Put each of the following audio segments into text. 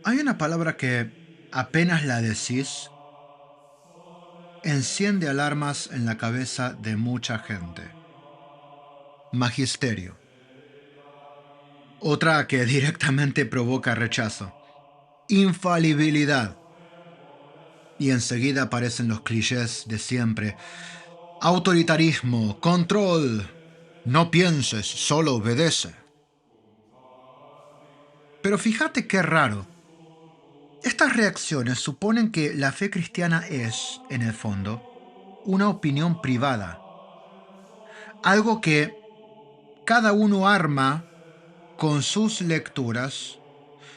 Hay una palabra que apenas la decís, enciende alarmas en la cabeza de mucha gente. Magisterio. Otra que directamente provoca rechazo. Infalibilidad. Y enseguida aparecen los clichés de siempre. Autoritarismo, control. No pienses, solo obedece. Pero fíjate qué raro. Estas reacciones suponen que la fe cristiana es, en el fondo, una opinión privada, algo que cada uno arma con sus lecturas,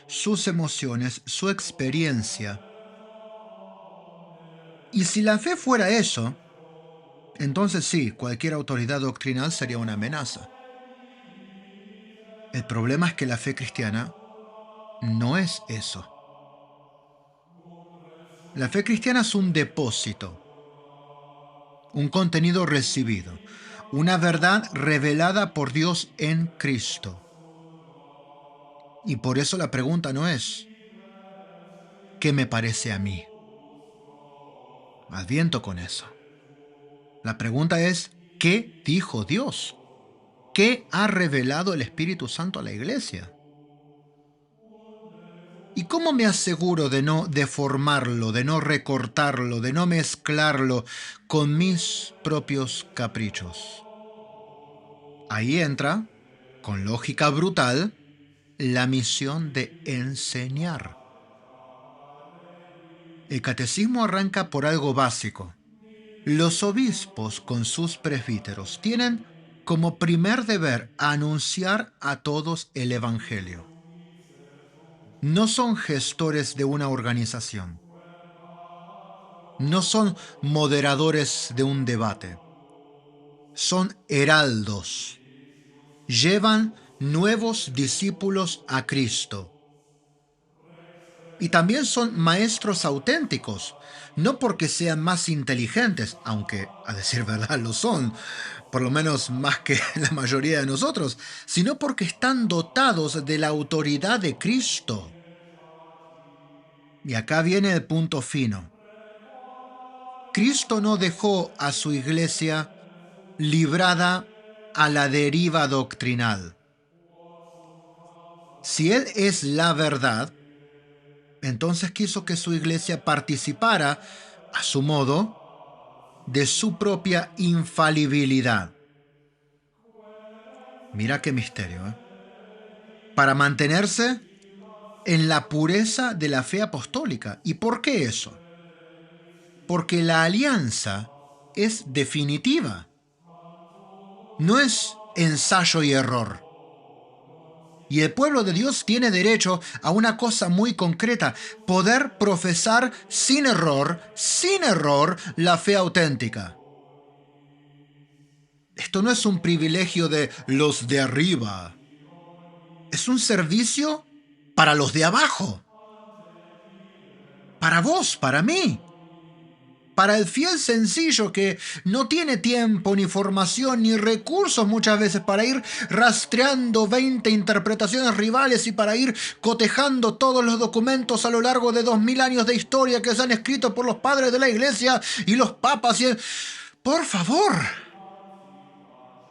sus emociones, su experiencia. Y si la fe fuera eso, entonces sí, cualquier autoridad doctrinal sería una amenaza. El problema es que la fe cristiana no es eso. La fe cristiana es un depósito, un contenido recibido, una verdad revelada por Dios en Cristo. Y por eso la pregunta no es, ¿qué me parece a mí? Adviento con eso. La pregunta es, ¿qué dijo Dios? ¿Qué ha revelado el Espíritu Santo a la iglesia? ¿Y cómo me aseguro de no deformarlo, de no recortarlo, de no mezclarlo con mis propios caprichos? Ahí entra, con lógica brutal, la misión de enseñar. El catecismo arranca por algo básico. Los obispos con sus presbíteros tienen como primer deber anunciar a todos el Evangelio. No son gestores de una organización. No son moderadores de un debate. Son heraldos. Llevan nuevos discípulos a Cristo. Y también son maestros auténticos, no porque sean más inteligentes, aunque a decir verdad lo son, por lo menos más que la mayoría de nosotros, sino porque están dotados de la autoridad de Cristo. Y acá viene el punto fino. Cristo no dejó a su iglesia librada a la deriva doctrinal. Si Él es la verdad, entonces quiso que su iglesia participara, a su modo, de su propia infalibilidad. Mira qué misterio, ¿eh? Para mantenerse en la pureza de la fe apostólica. ¿Y por qué eso? Porque la alianza es definitiva, no es ensayo y error. Y el pueblo de Dios tiene derecho a una cosa muy concreta, poder profesar sin error, la fe auténtica. Esto no es un privilegio de los de arriba, es un servicio para los de abajo, para vos, para mí, para el fiel sencillo que no tiene tiempo, ni formación, ni recursos muchas veces para ir rastreando 20 interpretaciones rivales y para ir cotejando todos los documentos a lo largo de 2000 años de historia que se han escrito por los padres de la iglesia y los papas. Por favor,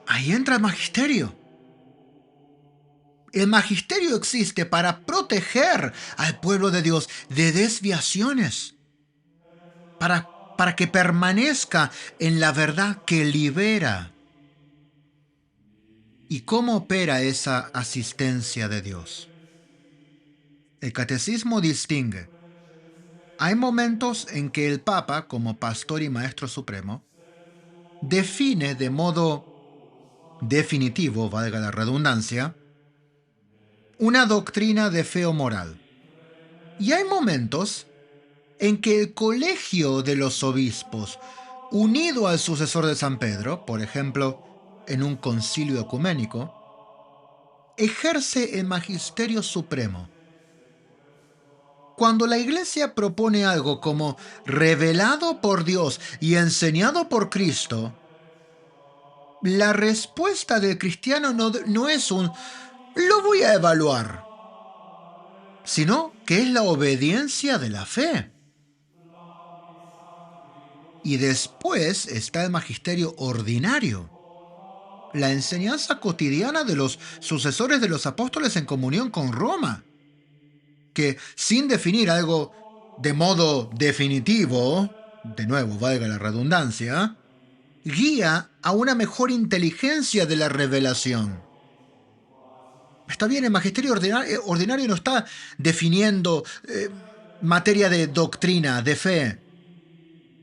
ahí entra el magisterio. El magisterio existe para proteger al pueblo de Dios de desviaciones, para que permanezca en la verdad que libera. ¿Y cómo opera esa asistencia de Dios? El catecismo distingue. Hay momentos en que el Papa, como pastor y maestro supremo, define de modo definitivo, valga la redundancia, una doctrina de fe o moral. Y hay momentos en que el colegio de los obispos, unido al sucesor de San Pedro, por ejemplo, en un concilio ecuménico, ejerce el magisterio supremo. Cuando la Iglesia propone algo como revelado por Dios y enseñado por Cristo, la respuesta del cristiano no es un lo voy a evaluar, sino que es la obediencia de la fe. Y después está el magisterio ordinario, la enseñanza cotidiana de los sucesores de los apóstoles en comunión con Roma, que sin definir algo de modo definitivo, de nuevo, valga la redundancia, guía a una mejor inteligencia de la revelación. Está bien, el magisterio ordinario no está definiendo materia de doctrina, de fe.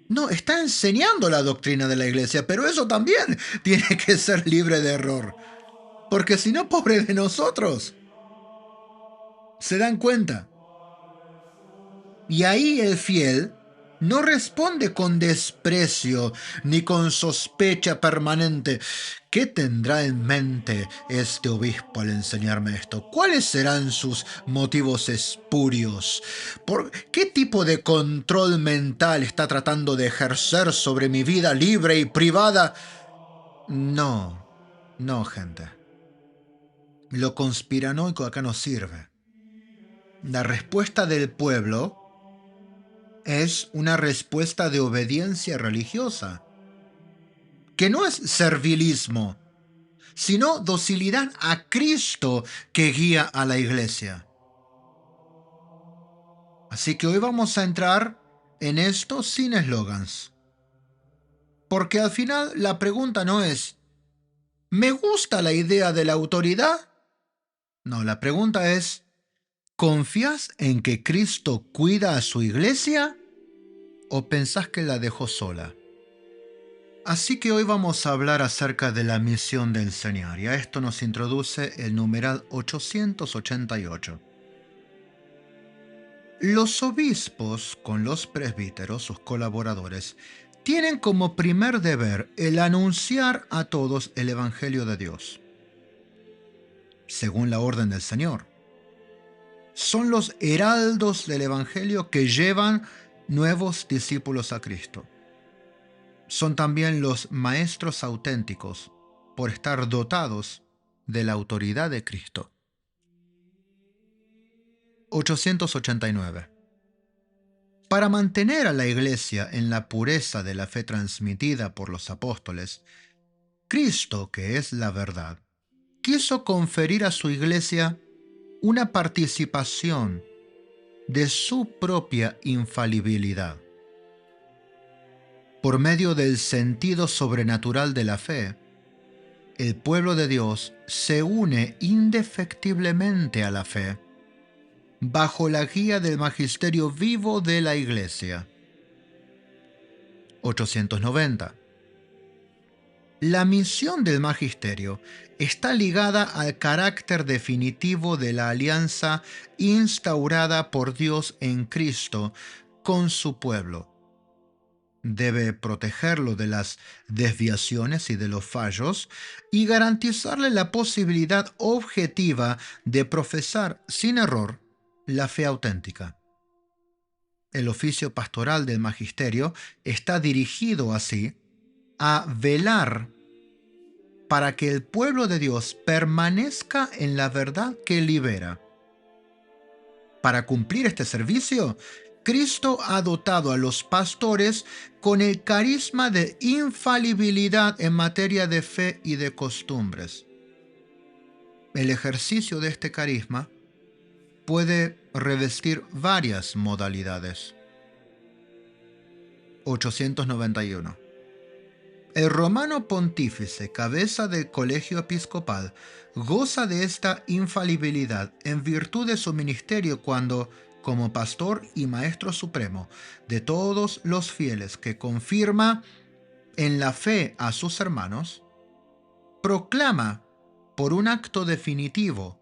No, está enseñando la doctrina de la iglesia, pero eso también tiene que ser libre de error. Porque si no, pobre de nosotros. ¿Se dan cuenta? Y ahí el fiel no responde con desprecio ni con sospecha permanente. ¿Qué tendrá en mente este obispo al enseñarme esto? ¿Cuáles serán sus motivos espurios? ¿Por qué tipo de control mental está tratando de ejercer sobre mi vida libre y privada? No, no, gente. Lo conspiranoico acá no sirve. La respuesta del pueblo es una respuesta de obediencia religiosa, que no es servilismo, sino docilidad a Cristo que guía a la iglesia. Así que hoy vamos a entrar en esto sin eslogans, porque al final la pregunta no es, ¿me gusta la idea de la autoridad? No, la pregunta es, ¿confías en que Cristo cuida a su iglesia o pensás que la dejó sola? Así que hoy vamos a hablar acerca de la misión de enseñar, y a esto nos introduce el numeral 888. Los obispos, con los presbíteros, sus colaboradores, tienen como primer deber el anunciar a todos el Evangelio de Dios, según la orden del Señor. Son los heraldos del Evangelio que llevan nuevos discípulos a Cristo. Son también los maestros auténticos por estar dotados de la autoridad de Cristo. 889. Para mantener a la Iglesia en la pureza de la fe transmitida por los apóstoles, Cristo, que es la verdad, quiso conferir a su Iglesia una participación de su propia infalibilidad. Por medio del sentido sobrenatural de la fe, el pueblo de Dios se une indefectiblemente a la fe, bajo la guía del magisterio vivo de la Iglesia. 890. La misión del magisterio está ligada al carácter definitivo de la alianza instaurada por Dios en Cristo con su pueblo. Debe protegerlo de las desviaciones y de los fallos y garantizarle la posibilidad objetiva de profesar sin error la fe auténtica. El oficio pastoral del magisterio está dirigido así a velar para que el pueblo de Dios permanezca en la verdad que libera. Para cumplir este servicio, Cristo ha dotado a los pastores con el carisma de infalibilidad en materia de fe y de costumbres. El ejercicio de este carisma puede revestir varias modalidades. 891. El romano pontífice, cabeza del colegio episcopal, goza de esta infalibilidad en virtud de su ministerio cuando, como pastor y maestro supremo de todos los fieles que confirma en la fe a sus hermanos, proclama por un acto definitivo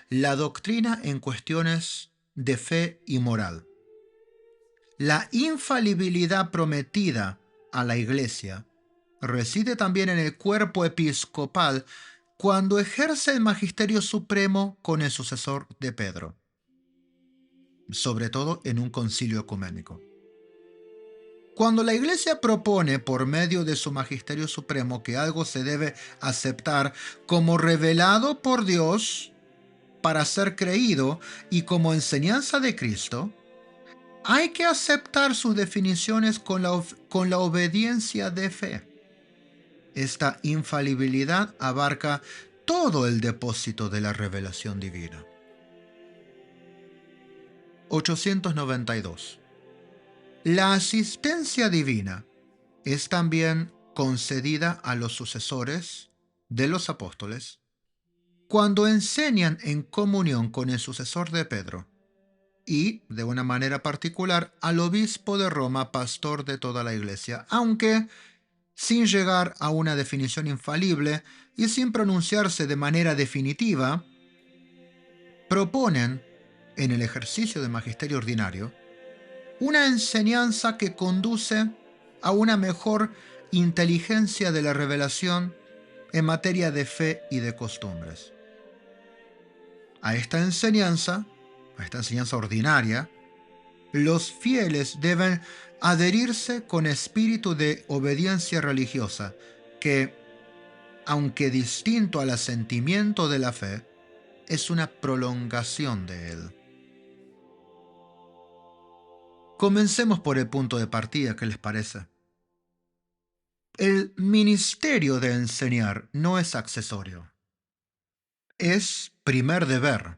la doctrina en cuestiones de fe y moral. La infalibilidad prometida a la Iglesia reside también en el cuerpo episcopal cuando ejerce el magisterio supremo con el sucesor de Pedro, sobre todo en un concilio ecuménico. Cuando la Iglesia propone por medio de su magisterio supremo que algo se debe aceptar como revelado por Dios, para ser creído y como enseñanza de Cristo, hay que aceptar sus definiciones con la obediencia de fe. Esta infalibilidad abarca todo el depósito de la revelación divina. 892. La asistencia divina es también concedida a los sucesores de los apóstoles cuando enseñan en comunión con el sucesor de Pedro y, de una manera particular, al obispo de Roma, pastor de toda la iglesia, aunque sin llegar a una definición infalible y sin pronunciarse de manera definitiva, proponen, en el ejercicio del magisterio ordinario, una enseñanza que conduce a una mejor inteligencia de la revelación en materia de fe y de costumbres. A esta enseñanza ordinaria, los fieles deben adherirse con espíritu de obediencia religiosa, que, aunque distinto al asentimiento de la fe, es una prolongación de él. Comencemos por el punto de partida, ¿qué les parece? El ministerio de enseñar no es accesorio, es primer deber.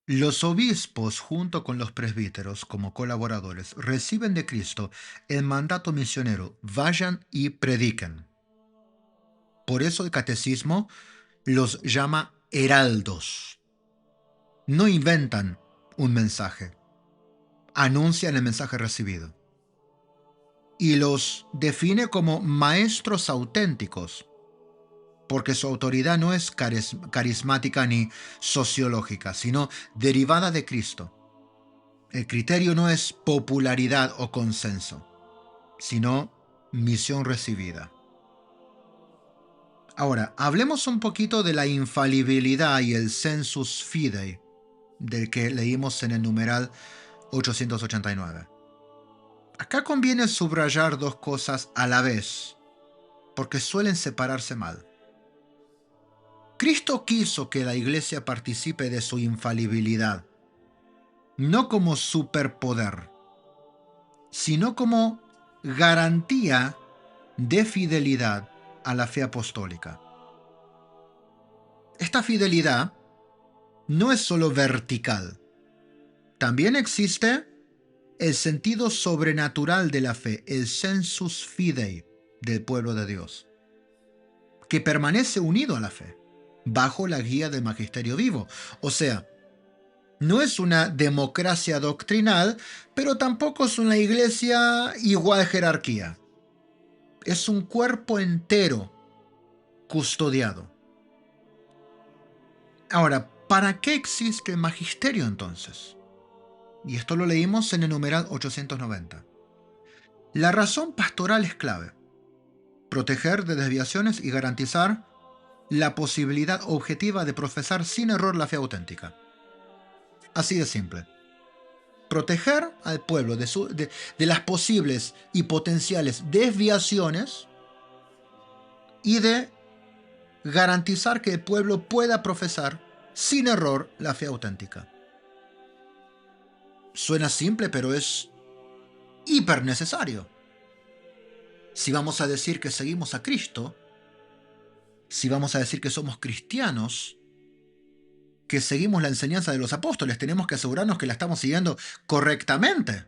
Los obispos, junto con los presbíteros como colaboradores, reciben de Cristo el mandato misionero: vayan y prediquen. Por eso el catecismo los llama heraldos. No inventan un mensaje, anuncian el mensaje recibido. Y los define como maestros auténticos, porque su autoridad no es carismática ni sociológica, sino derivada de Cristo. El criterio no es popularidad o consenso, sino misión recibida. Ahora, hablemos un poquito de la infalibilidad y el sensus fidei, del que leímos en el numeral 889. Acá conviene subrayar dos cosas a la vez, porque suelen separarse mal. Cristo quiso que la Iglesia participe de su infalibilidad, no como superpoder, sino como garantía de fidelidad a la fe apostólica. Esta fidelidad no es solo vertical, también existe el sentido sobrenatural de la fe, el sensus fidei del pueblo de Dios, que permanece unido a la fe, bajo la guía del magisterio vivo. O sea, no es una democracia doctrinal, pero tampoco es una iglesia igual jerarquía. Es un cuerpo entero custodiado. Ahora, ¿para qué existe el magisterio entonces? Y esto lo leímos en el numeral 890. La razón pastoral es clave: proteger de desviaciones y garantizar la posibilidad objetiva de profesar sin error la fe auténtica. Así de simple. Proteger al pueblo de las posibles y potenciales desviaciones y de garantizar que el pueblo pueda profesar sin error la fe auténtica. Suena simple, pero es hiper necesario. Si vamos a decir que seguimos a Cristo, si vamos a decir que somos cristianos, que seguimos la enseñanza de los apóstoles, tenemos que asegurarnos que la estamos siguiendo correctamente.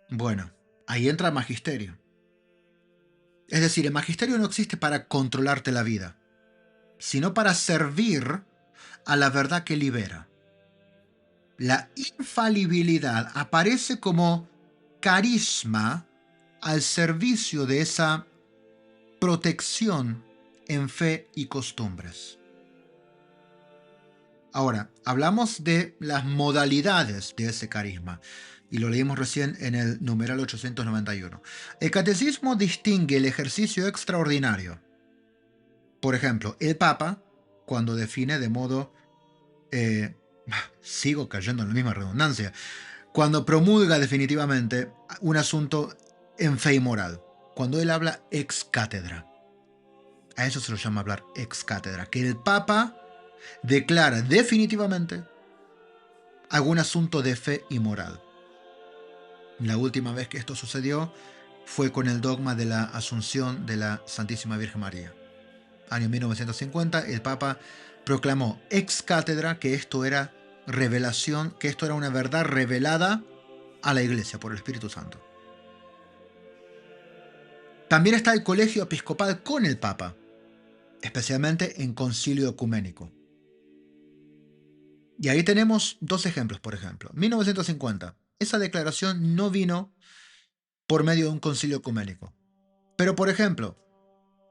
Bueno, ahí entra el magisterio. Es decir, el magisterio no existe para controlarte la vida, sino para servir a la verdad que libera. La infalibilidad aparece como carisma al servicio de esa protección en fe y costumbres. Ahora, hablamos de las modalidades de ese carisma, y lo leímos recién en el numeral 891. El catecismo distingue el ejercicio extraordinario. Por ejemplo, el Papa, cuando define de modo... sigo cayendo en la misma redundancia. Cuando promulga definitivamente un asunto en fe y moral. Cuando él habla ex cátedra. A eso se lo llama hablar ex cátedra. Que el Papa declara definitivamente algún asunto de fe y moral. La última vez que esto sucedió fue con el dogma de la Asunción de la Santísima Virgen María. Año 1950, el Papa proclamó ex cátedra que esto era revelación, que esto era una verdad revelada a la Iglesia por el Espíritu Santo. También está el colegio episcopal con el Papa, especialmente en concilio ecuménico. Y ahí tenemos dos ejemplos, por ejemplo. 1950. Esa declaración no vino por medio de un concilio ecuménico. Pero, por ejemplo,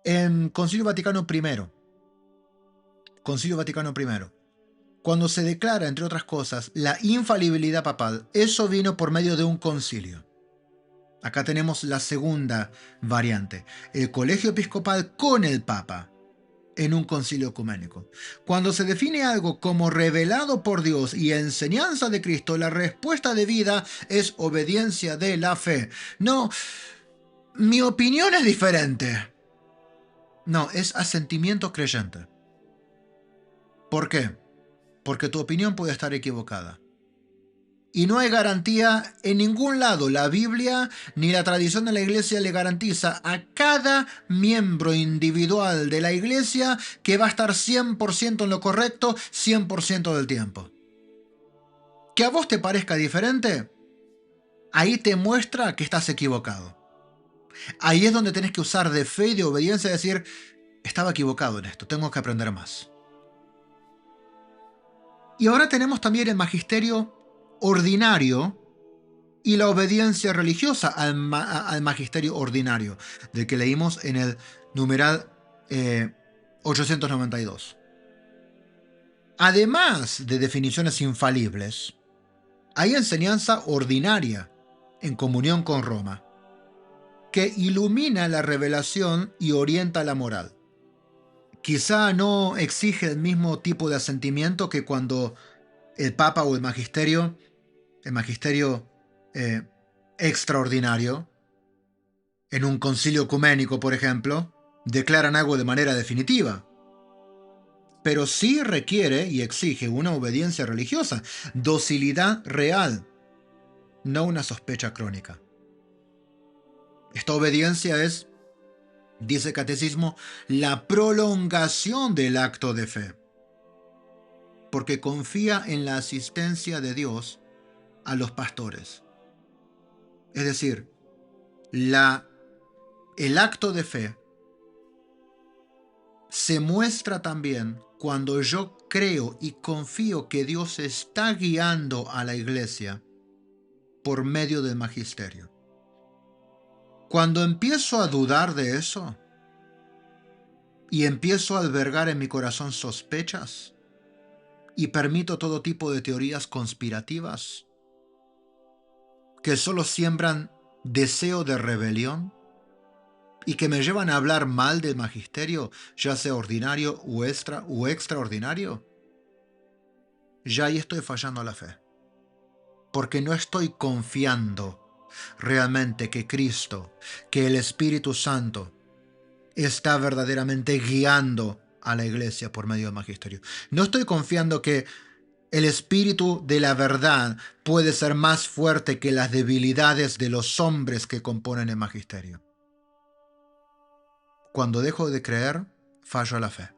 en Concilio Vaticano I, cuando se declara, entre otras cosas, la infalibilidad papal, eso vino por medio de un concilio. Acá tenemos la segunda variante, el colegio episcopal con el Papa en un concilio ecuménico. Cuando se define algo como revelado por Dios y enseñanza de Cristo, la respuesta debida es obediencia de la fe. No, mi opinión es diferente. No, es asentimiento creyente. ¿Por qué? Porque tu opinión puede estar equivocada. Y no hay garantía en ningún lado. La Biblia ni la tradición de la Iglesia le garantiza a cada miembro individual de la Iglesia que va a estar 100% en lo correcto 100% del tiempo. Que a vos te parezca diferente, ahí te muestra que estás equivocado. Ahí es donde tenés que usar de fe y de obediencia y decir, estaba equivocado en esto, tengo que aprender más. Y ahora tenemos también el magisterio ordinario y la obediencia religiosa al magisterio ordinario, del que leímos en el numeral 892. Además de definiciones infalibles, hay enseñanza ordinaria en comunión con Roma, que ilumina la revelación y orienta la moral. Quizá no exige el mismo tipo de asentimiento que cuando el Papa o el magisterio extraordinario, en un concilio ecuménico, por ejemplo, declaran algo de manera definitiva. Pero sí requiere y exige una obediencia religiosa, docilidad real, no una sospecha crónica. Esta obediencia es, dice el catecismo, la prolongación del acto de fe, porque confía en la asistencia de Dios a los pastores. Es decir, el acto de fe se muestra también cuando yo creo y confío que Dios está guiando a la Iglesia por medio del magisterio. Cuando empiezo a dudar de eso y empiezo a albergar en mi corazón sospechas y permito todo tipo de teorías conspirativas que solo siembran deseo de rebelión y que me llevan a hablar mal del magisterio, ya sea ordinario o extraordinario, ya ahí estoy fallando a la fe. Porque no estoy confiando realmente que Cristo, que el Espíritu Santo, está verdaderamente guiando a la Iglesia por medio del magisterio. No estoy confiando que el Espíritu de la verdad puede ser más fuerte que las debilidades de los hombres que componen el magisterio. Cuando dejo de creer, fallo a la fe.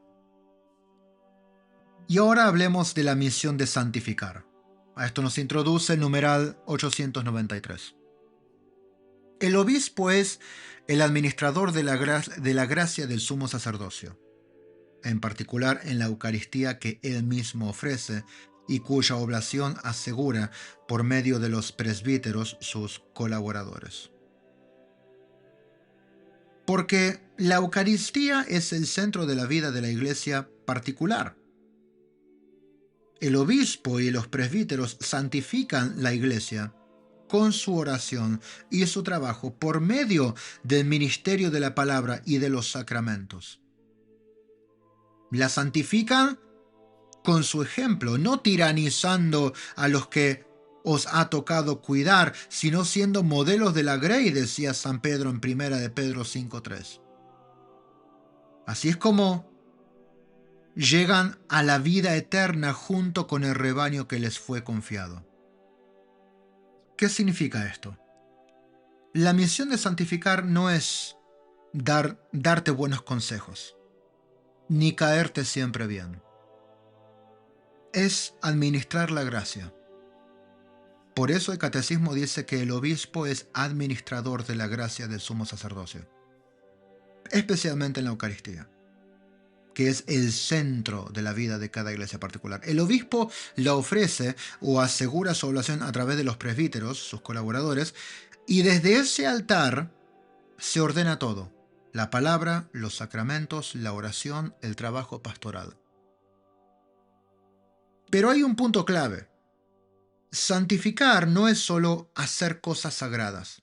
Y ahora hablemos de la misión de santificar. A esto nos introduce el numeral 893. El obispo es el administrador de la gracia del sumo sacerdocio, en particular en la Eucaristía que él mismo ofrece y cuya oblación asegura por medio de los presbíteros, sus colaboradores. Porque la Eucaristía es el centro de la vida de la Iglesia particular. El obispo y los presbíteros santifican la Iglesia con su oración y su trabajo por medio del ministerio de la palabra y de los sacramentos. La santifican con su ejemplo, no tiranizando a los que os ha tocado cuidar, sino siendo modelos de la grey, decía San Pedro en 1 de Pedro 5:3. Así es como llegan a la vida eterna junto con el rebaño que les fue confiado. ¿Qué significa esto? La misión de santificar no es darte buenos consejos, ni caerte siempre bien. Es administrar la gracia. Por eso el catecismo dice que el obispo es administrador de la gracia del sumo sacerdocio, especialmente en la Eucaristía, que es el centro de la vida de cada iglesia particular. El obispo la ofrece o asegura su oblación a través de los presbíteros, sus colaboradores, y desde ese altar se ordena todo: la palabra, los sacramentos, la oración, el trabajo pastoral. Pero hay un punto clave. Santificar no es solo hacer cosas sagradas,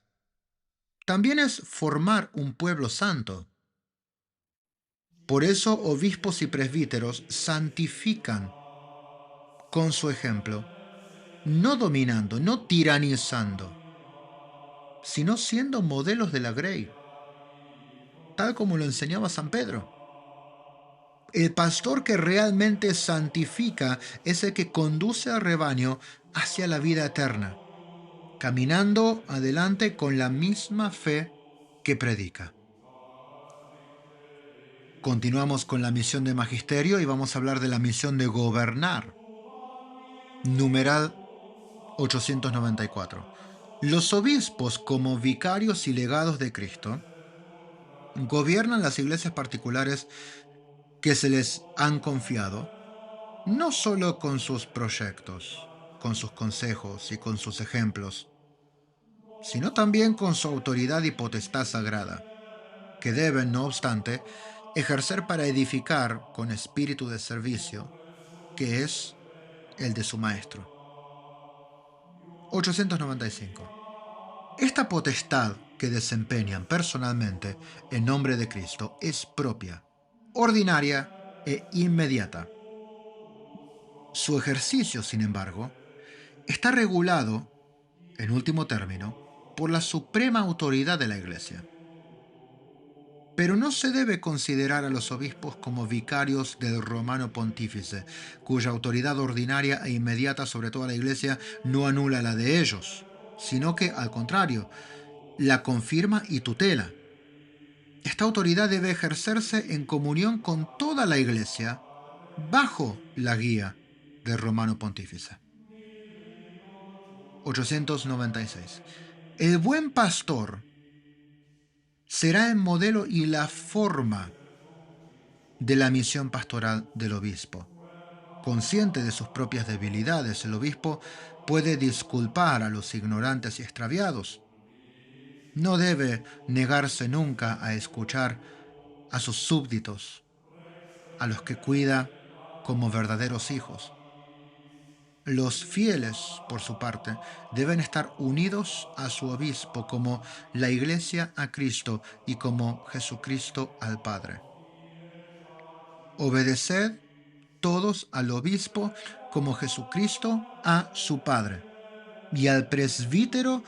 también es formar un pueblo santo. Por eso obispos y presbíteros santifican con su ejemplo, no dominando, no tiranizando, sino siendo modelos de la grey, tal como lo enseñaba San Pedro. El pastor que realmente santifica es el que conduce al rebaño hacia la vida eterna, caminando adelante con la misma fe que predica. Continuamos con la misión de magisterio y vamos a hablar de la misión de gobernar. Numeral 894. Los obispos, como vicarios y legados de Cristo, gobiernan las iglesias particulares que se les han confiado, no solo con sus proyectos, con sus consejos y con sus ejemplos, sino también con su autoridad y potestad sagrada, que deben, no obstante, ejercer para edificar con espíritu de servicio, que es el de su Maestro. 895. Esta potestad que desempeñan personalmente en nombre de Cristo es propia, ordinaria e inmediata. Su ejercicio, sin embargo, está regulado, en último término, por la suprema autoridad de la Iglesia. Pero no se debe considerar a los obispos como vicarios del romano pontífice, cuya autoridad ordinaria e inmediata sobre toda la Iglesia no anula la de ellos, sino que, al contrario, la confirma y tutela. Esta autoridad debe ejercerse en comunión con toda la Iglesia, bajo la guía del romano pontífice. 896. El buen pastor será el modelo y la forma de la misión pastoral del obispo. Consciente de sus propias debilidades, el obispo puede disculpar a los ignorantes y extraviados. No debe negarse nunca a escuchar a sus súbditos, a los que cuida como verdaderos hijos. Los fieles, por su parte, deben estar unidos a su obispo como la Iglesia a Cristo y como Jesucristo al Padre. Obedeced todos al obispo como Jesucristo a su Padre, y al presbítero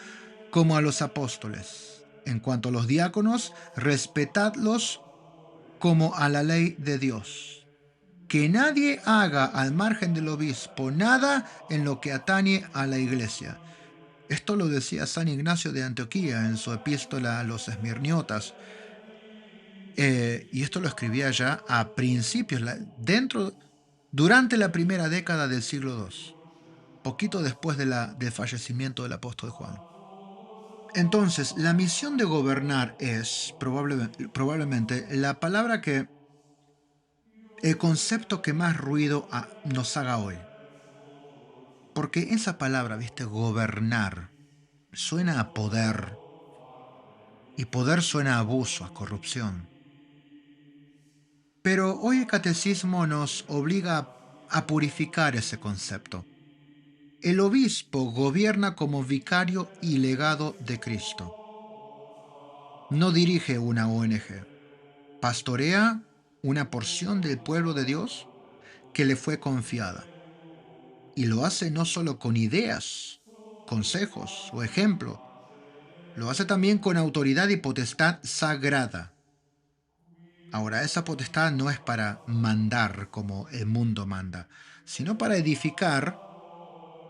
como a los apóstoles. En cuanto a los diáconos, respetadlos como a la ley de Dios. Que nadie haga al margen del obispo nada en lo que atañe a la iglesia. Esto lo decía San Ignacio de Antioquía en su epístola a los esmirniotas. Y esto lo escribía ya a principios, durante la primera década del siglo II, poquito después del fallecimiento del apóstol Juan. Entonces, la misión de gobernar es probablemente la palabra el concepto que más ruido nos haga hoy. Porque esa palabra, viste, gobernar, suena a poder, y poder suena a abuso, a corrupción. Pero hoy el catecismo nos obliga a purificar ese concepto. El obispo gobierna como vicario y legado de Cristo. No dirige una ONG, pastorea una porción del pueblo de Dios que le fue confiada. Y lo hace no solo con ideas, consejos o ejemplos, lo hace también con autoridad y potestad sagrada. Ahora, esa potestad no es para mandar como el mundo manda, sino para edificar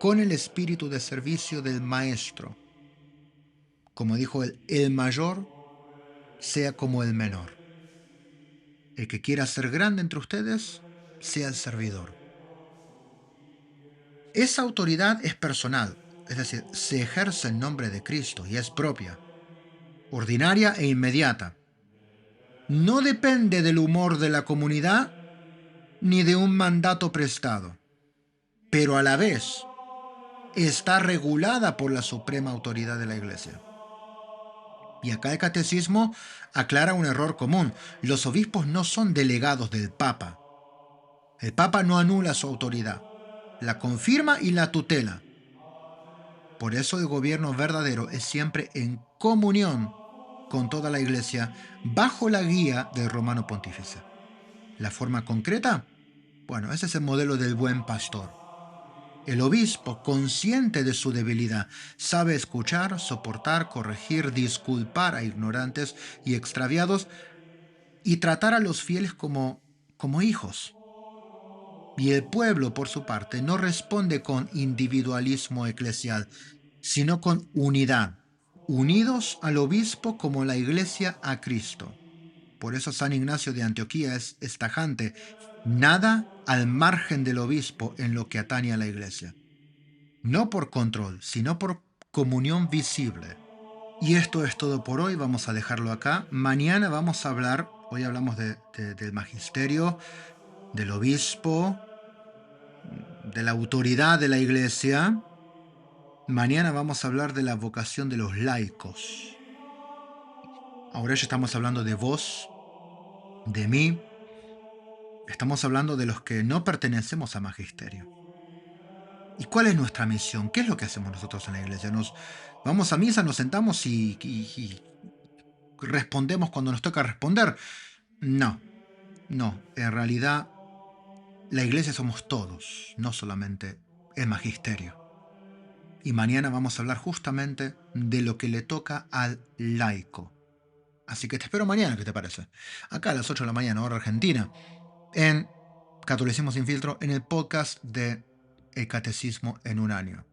con el espíritu de servicio del maestro. Como dijo él, el mayor sea como el menor. El que quiera ser grande entre ustedes, sea el servidor. Esa autoridad es personal, es decir, se ejerce en nombre de Cristo y es propia, ordinaria e inmediata. No depende del humor de la comunidad ni de un mandato prestado, pero a la vez está regulada por la suprema autoridad de la Iglesia. Y acá el catecismo aclara un error común. Los obispos no son delegados del Papa. El Papa no anula su autoridad, la confirma y la tutela. Por eso el gobierno verdadero es siempre en comunión con toda la Iglesia bajo la guía del Romano Pontífice. La forma concreta, bueno, ese es el modelo del buen pastor. El obispo, consciente de su debilidad, sabe escuchar, soportar, corregir, disculpar a ignorantes y extraviados y tratar a los fieles como hijos. Y el pueblo, por su parte, no responde con individualismo eclesial, sino con unidad, unidos al obispo como la iglesia a Cristo. Por eso San Ignacio de Antioquía es tajante: nada al margen del obispo en lo que atañe a la iglesia. No por control, sino por comunión visible. Y esto es todo por hoy, vamos a dejarlo acá. Mañana vamos a hablar, hoy hablamos del magisterio, del obispo, de la autoridad de la iglesia. Mañana vamos a hablar de la vocación de los laicos. Ahora ya estamos hablando de vos, de mí, estamos hablando de los que no pertenecemos a magisterio. ¿Y cuál es nuestra misión? ¿Qué es lo que hacemos nosotros en la iglesia? Nos vamos a misa, nos sentamos y respondemos cuando nos toca responder. No, no. En realidad, la iglesia somos todos, no solamente el magisterio. Y mañana vamos a hablar justamente de lo que le toca al laico. Así que te espero mañana, ¿qué te parece? Acá a las 8 de la mañana, hora argentina, en Catolicismo sin filtro, en el podcast de El Catecismo en un año.